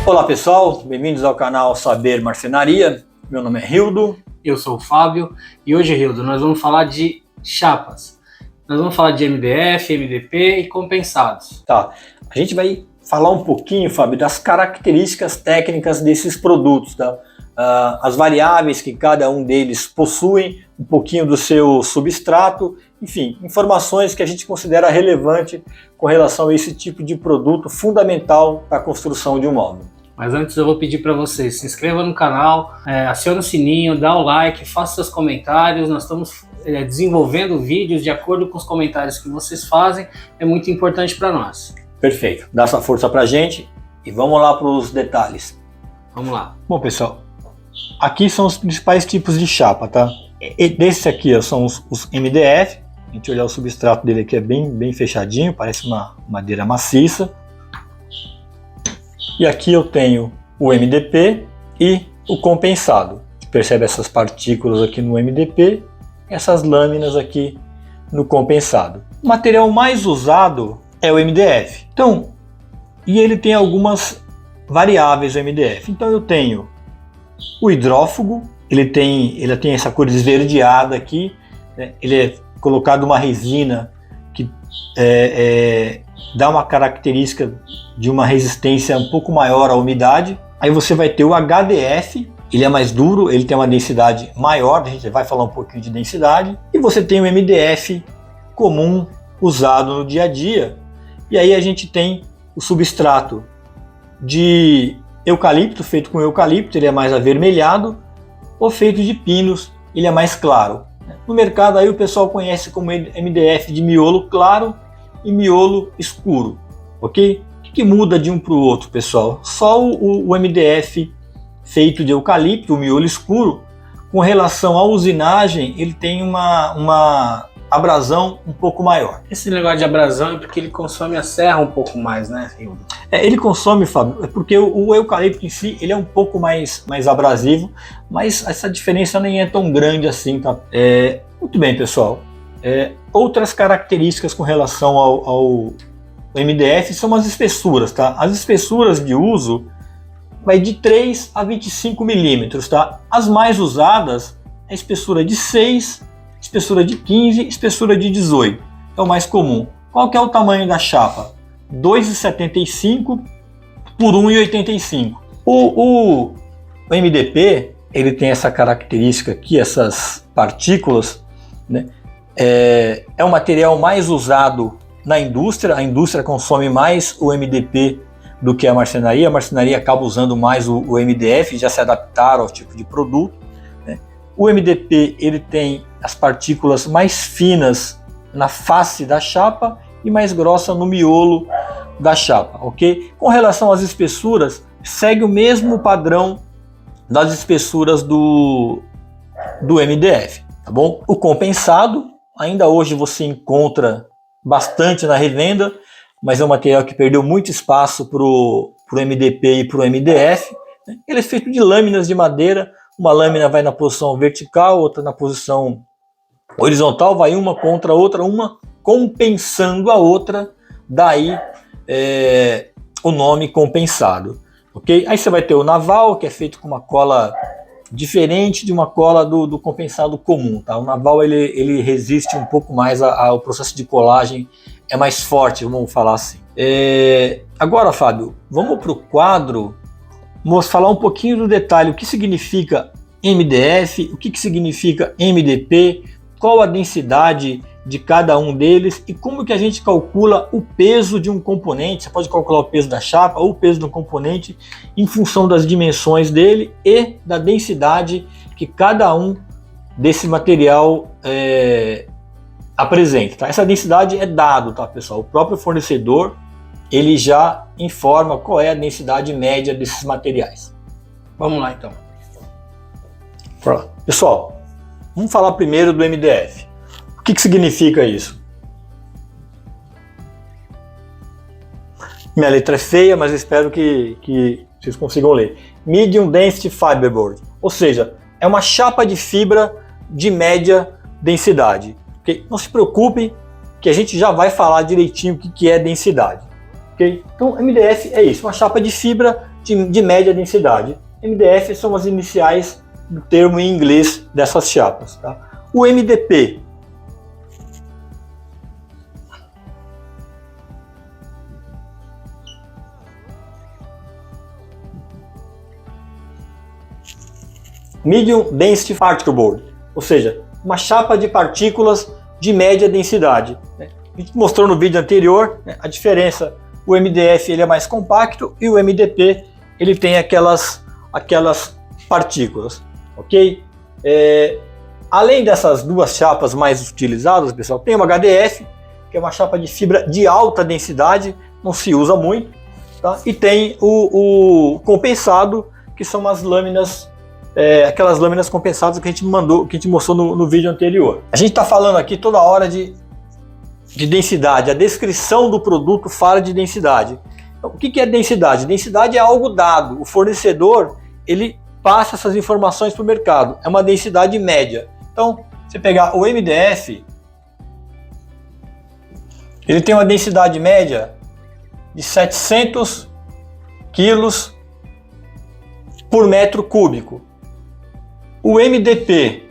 Olá pessoal, bem-vindos ao canal Saber Marcenaria. Meu nome é Rildo. Eu sou o Fábio e hoje, Rildo, nós vamos falar de chapas. Nós vamos falar de MDF, MDP e compensados. Tá, a gente vai falar um pouquinho, Fábio, das características técnicas desses produtos, tá? As variáveis que cada um deles possui, um pouquinho do seu substrato, enfim, informações que a gente considera relevante com relação a esse tipo de produto fundamental para a construção de um móvel. Mas antes eu vou pedir para vocês, se inscreva no canal, acione o sininho, dá o like, faça seus comentários. Nós estamos desenvolvendo vídeos de acordo com os comentários que vocês fazem, é muito importante para nós. Perfeito, dá essa força para a gente e vamos lá para os detalhes. Vamos lá. Bom pessoal, aqui são os principais tipos de chapa, tá? Desse aqui ó, são os MDF. A gente olhar o substrato dele aqui é bem fechadinho, parece uma madeira maciça. E aqui eu tenho o MDP e o compensado. Você percebe essas partículas aqui no MDP e essas lâminas aqui no compensado. O material mais usado é o MDF. Então, e ele tem algumas variáveis o MDF. Então eu tenho o hidrófugo, ele tem essa cor esverdeada aqui, né? Ele é colocado uma resina que dá uma característica de uma resistência um pouco maior à umidade. Aí você vai ter o HDF, ele é mais duro, ele tem uma densidade maior, a gente vai falar um pouquinho de densidade. E você tem o MDF comum, usado no dia a dia. E aí a gente tem o substrato de eucalipto, feito com eucalipto, ele é mais avermelhado, ou feito de pinos, ele é mais claro. No mercado aí o pessoal conhece como MDF de miolo claro e miolo escuro, ok? O que muda de um para o outro, pessoal? Só o MDF feito de eucalipto, o miolo escuro, com relação à usinagem, ele tem uma abrasão um pouco maior. Esse negócio de abrasão é porque ele consome a serra um pouco mais, né, Rildo? Ele consome, Fábio, porque o eucalipto em si ele é um pouco mais abrasivo, mas essa diferença nem é tão grande assim, tá? Muito bem, pessoal. Outras características com relação ao MDF são as espessuras, tá? As espessuras de uso vai de 3 a 25 milímetros, tá? As mais usadas é a espessura de 6, espessura de 15, espessura de 18. É o mais comum. Qual que é o tamanho da chapa? 2,75 por 1,85. O MDP, ele tem essa característica aqui, essas partículas, né? É o material mais usado na indústria. A indústria consome mais o MDP do que a marcenaria acaba usando mais o MDF, já se adaptaram ao tipo de produto, né? O MDP ele tem as partículas mais finas na face da chapa e mais grossa no miolo da chapa, ok? Com relação às espessuras, segue o mesmo padrão das espessuras do MDF, tá bom? O compensado, ainda hoje você encontra bastante na revenda, mas é um material que perdeu muito espaço para o MDP e para o MDF. Né? Ele é feito de lâminas de madeira, uma lâmina vai na posição vertical, outra na posição horizontal, vai uma contra a outra, uma compensando a outra, daí o nome compensado, ok? Aí você vai ter o naval, que é feito com uma cola diferente de uma cola do compensado comum, tá? O naval ele resiste um pouco mais ao processo de colagem, é mais forte, vamos falar assim. Agora, Fábio, vamos para o quadro, vamos falar um pouquinho do detalhe, o que significa MDF, o que significa MDP, qual a densidade de cada um deles e como que a gente calcula o peso de um componente. Você pode calcular o peso da chapa ou o peso do componente em função das dimensões dele e da densidade que cada um desse material apresenta. Tá? Essa densidade é dado, tá, pessoal? O próprio fornecedor ele já informa qual é a densidade média desses materiais. Vamos lá então. Pessoal, vamos falar primeiro do MDF. O que significa isso? Minha letra é feia, mas espero que vocês consigam ler. Medium Density Fiberboard, ou seja, é uma chapa de fibra de média densidade. Okay? Não se preocupe que a gente já vai falar direitinho o que é densidade. Okay? Então MDF é isso, uma chapa de fibra de média densidade. MDF são as iniciais do termo em inglês dessas chapas. Tá? O MDP. Medium Density Particle Board, ou seja, uma chapa de partículas de média densidade. A gente mostrou no vídeo anterior a diferença. O MDF ele é mais compacto e o MDP ele tem aquelas partículas, ok? Além dessas duas chapas mais utilizadas, pessoal, tem o HDF, que é uma chapa de fibra de alta densidade, não se usa muito, tá? E tem o compensado, que são as lâminas, aquelas lâminas compensadas que a gente mostrou no vídeo anterior. A gente está falando aqui toda hora de densidade, a descrição do produto fala de densidade. Então, o que é densidade? Densidade é algo dado, o fornecedor ele passa essas informações para o mercado, é uma densidade média. Então, você pegar o MDF, ele tem uma densidade média de 700 quilos por metro cúbico. O MDP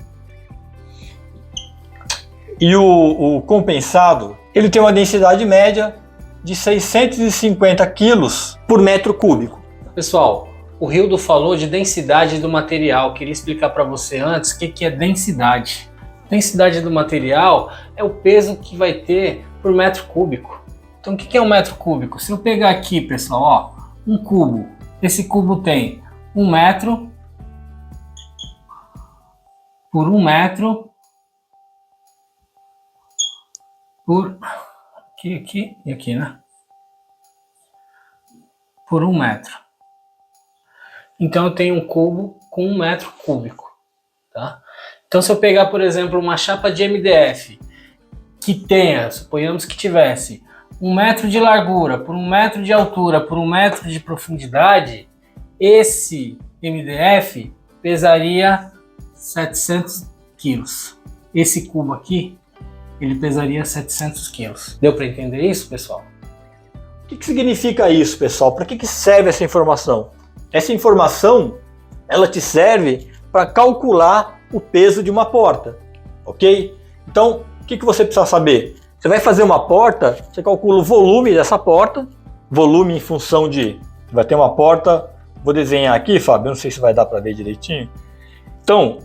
e o compensado, ele tem uma densidade média de 650 quilos por metro cúbico. Pessoal, o Rildo falou de densidade do material. Queria explicar para você antes o que é densidade. Densidade do material é o peso que vai ter por metro cúbico. Então o que é um metro cúbico? Se eu pegar aqui, pessoal, ó, um cubo. Esse cubo tem 1 metro por 1 metro por aqui e aqui, né? Por 1 metro. Então eu tenho um cubo com 1 metro cúbico, tá? Então se eu pegar, por exemplo, uma chapa de MDF que tenha, suponhamos que tivesse 1 metro de largura por 1 metro de altura por 1 metro de profundidade, esse MDF pesaria 700 quilos. Esse cubo aqui, ele pesaria 700 quilos. Deu para entender isso, pessoal? O que significa isso, pessoal? Para que serve essa informação? Essa informação, ela te serve para calcular o peso de uma porta, ok? Então, o que você precisa saber? Você vai fazer uma porta, você calcula o volume dessa porta, volume em função de... Vai ter uma porta, vou desenhar aqui, Fábio, não sei se vai dar para ver direitinho. Então,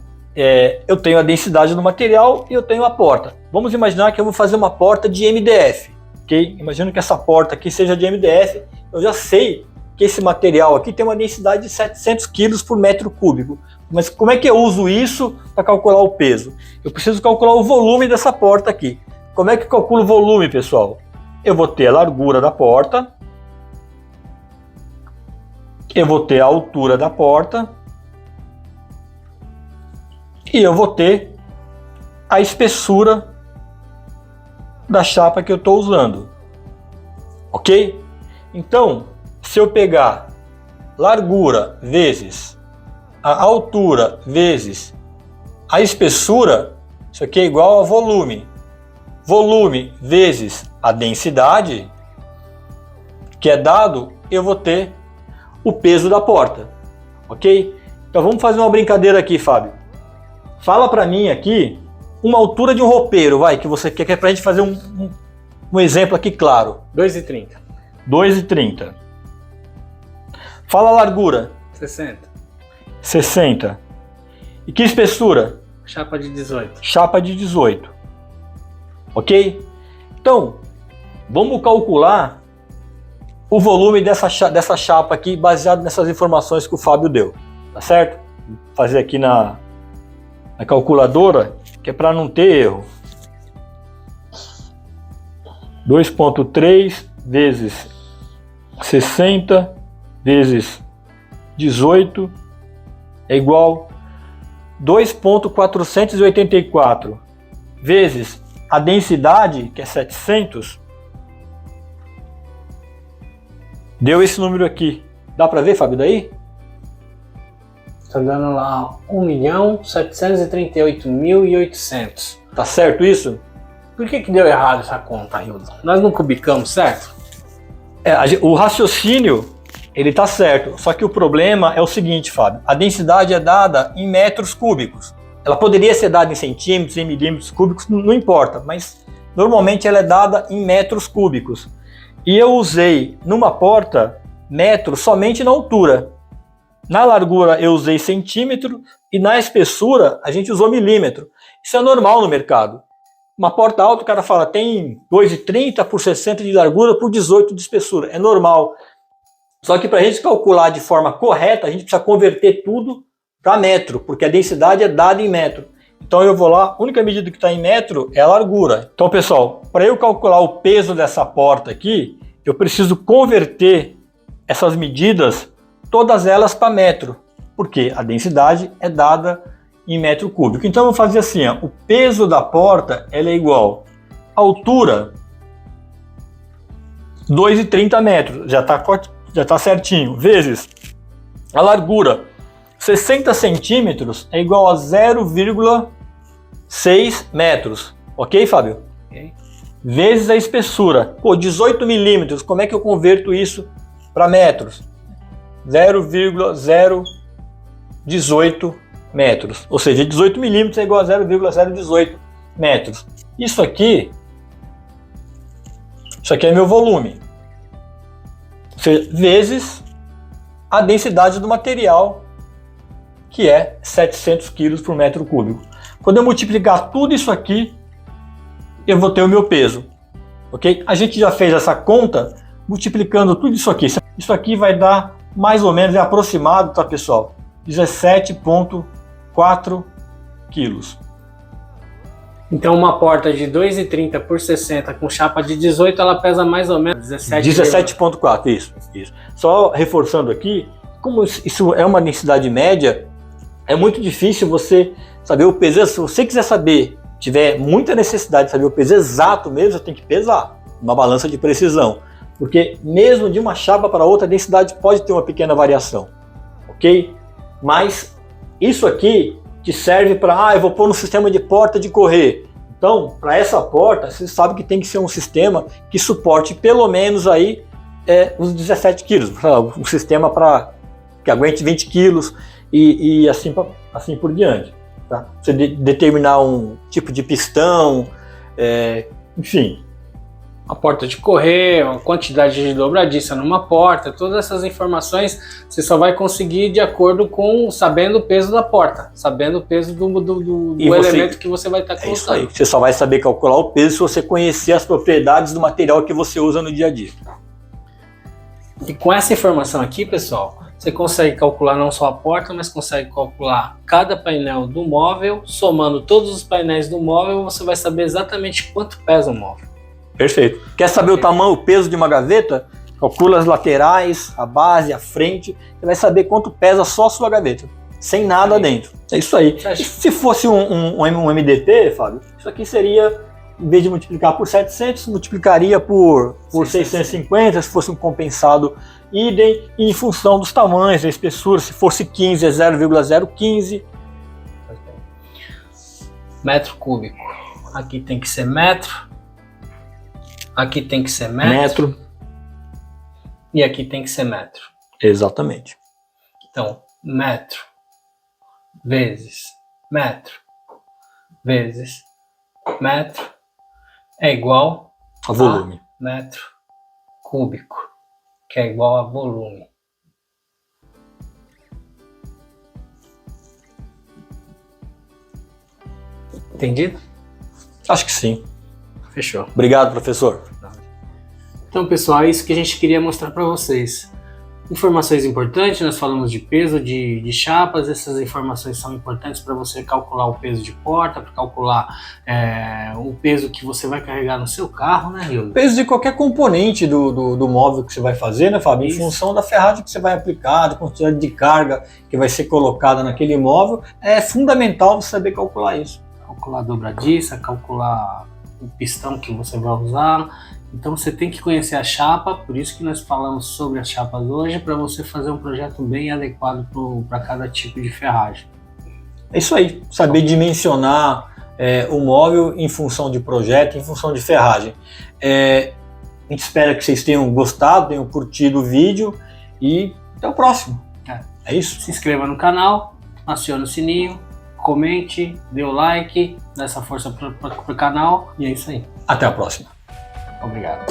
eu tenho a densidade do material e eu tenho a porta. Vamos imaginar que eu vou fazer uma porta de MDF, ok? Imagino que essa porta aqui seja de MDF, eu já sei que esse material aqui tem uma densidade de 700 kg por metro cúbico. Mas como é que eu uso isso para calcular o peso? Eu preciso calcular o volume dessa porta aqui. Como é que eu calculo o volume, pessoal? Eu vou ter a largura da porta, eu vou ter a altura da porta e eu vou ter a espessura da chapa que eu estou usando, ok? Então, se eu pegar largura vezes a altura vezes a espessura, isso aqui é igual a volume. Volume vezes a densidade, que é dado, eu vou ter o peso da porta, ok? Então vamos fazer uma brincadeira aqui, Fábio. Fala para mim aqui uma altura de um roupeiro, vai, que você quer para a gente fazer um exemplo aqui claro. 2,30. 2,30. Fala a largura. 60. 60. E que espessura? Chapa de 18. Chapa de 18. Ok? Então, vamos calcular o volume dessa chapa aqui, baseado nessas informações que o Fábio deu. Tá certo? Vou fazer aqui na calculadora, que é para não ter erro. 2,3 vezes 60 vezes 18 é igual 2,484 vezes a densidade, que é 700, deu esse número aqui. Dá para ver, Fábio, daí? Tá dando lá 1.738.800. Tá certo isso? Por que deu errado essa conta, Hildo? Nós não cubicamos, certo? O raciocínio Ele está certo, só que o problema é o seguinte, Fábio, a densidade é dada em metros cúbicos. Ela poderia ser dada em centímetros, em milímetros cúbicos, não importa, mas normalmente ela é dada em metros cúbicos. E eu usei numa porta metro somente na altura. Na largura eu usei centímetro e na espessura a gente usou milímetro. Isso é normal no mercado. Uma porta alta, o cara fala, tem 2,30 por 60 de largura por 18 de espessura. É normal. Só que para a gente calcular de forma correta, a gente precisa converter tudo para metro, porque a densidade é dada em metro. Então eu vou lá, a única medida que está em metro é a largura. Então, pessoal, para eu calcular o peso dessa porta aqui, eu preciso converter essas medidas, todas elas para metro, porque a densidade é dada em metro cúbico. Então eu vou fazer assim, ó, o peso da porta ela é igual à altura 2,30 metros, já está certinho, vezes a largura 60 centímetros é igual a 0,6 metros, ok, Fábio? Ok. Vezes a espessura, pô, 18 milímetros, como é que eu converto isso para metros? 0,018 metros, ou seja, 18 milímetros é igual a 0,018 metros. Isso aqui é meu volume, ou seja, vezes a densidade do material, que é 700 kg por metro cúbico. Quando eu multiplicar tudo isso aqui, eu vou ter o meu peso, ok? A gente já fez essa conta multiplicando tudo isso aqui. Isso aqui vai dar mais ou menos, é aproximado, tá, pessoal? 17,4 quilos. Então uma porta de 2,30 por 60 com chapa de 18, ela pesa mais ou menos 17,4, isso. Só reforçando aqui, como isso é uma densidade média, é muito difícil você saber o peso. Se você quiser saber, tiver muita necessidade de saber o peso exato mesmo, você tem que pesar, uma balança de precisão. Porque mesmo de uma chapa para outra, a densidade pode ter uma pequena variação, ok? Mas isso aqui te serve para, eu vou pôr no sistema de porta de correr. Então, para essa porta, você sabe que tem que ser um sistema que suporte pelo menos aí os 17 quilos. Um sistema que aguente 20 quilos e assim por diante. Tá? Você determinar um tipo de pistão, enfim. A porta de correr, a quantidade de dobradiça numa porta, todas essas informações você só vai conseguir de acordo com sabendo o peso da porta, sabendo o peso do elemento que você vai estar colocando. É isso aí. Você só vai saber calcular o peso se você conhecer as propriedades do material que você usa no dia a dia. E com essa informação aqui, pessoal, você consegue calcular não só a porta, mas consegue calcular cada painel do móvel. Somando todos os painéis do móvel, você vai saber exatamente quanto pesa o móvel. Perfeito. Quer saber o tamanho, o peso de uma gaveta? Calcula as laterais, a base, a frente. Você vai saber quanto pesa só a sua gaveta, sem nada dentro. É isso aí. E se fosse um MDP, Fábio, isso aqui seria, em vez de multiplicar por 700, multiplicaria por 650, se fosse um compensado idem, e em função dos tamanhos, da espessura, se fosse 15 é 0,015. Metro cúbico. Aqui tem que ser metro. Aqui tem que ser metro. E aqui tem que ser metro. Exatamente. Então, metro vezes metro vezes metro é igual a volume. Metro cúbico, que é igual a volume. Entendido? Acho que sim. Fechou. Obrigado, professor. Então, pessoal, é isso que a gente queria mostrar para vocês. Informações importantes, nós falamos de peso de chapas, essas informações são importantes para você calcular o peso de porta, para calcular o peso que você vai carregar no seu carro, né, Rio? Peso de qualquer componente do móvel que você vai fazer, né, Fábio? Em função da ferragem que você vai aplicar, da quantidade de carga que vai ser colocada naquele móvel, é fundamental você saber calcular isso. Calcular a dobradiça, calcular o pistão que você vai usar. Então você tem que conhecer a chapa, por isso que nós falamos sobre as chapas hoje, para você fazer um projeto bem adequado para cada tipo de ferragem. É isso aí, saber dimensionar o móvel em função de projeto, em função de ferragem. A gente espera que vocês tenham gostado, tenham curtido o vídeo e até o próximo. É isso? Se inscreva no canal, acione o sininho, comente, dê o like, dê essa força pro canal e é isso aí. Até a próxima. Obrigado.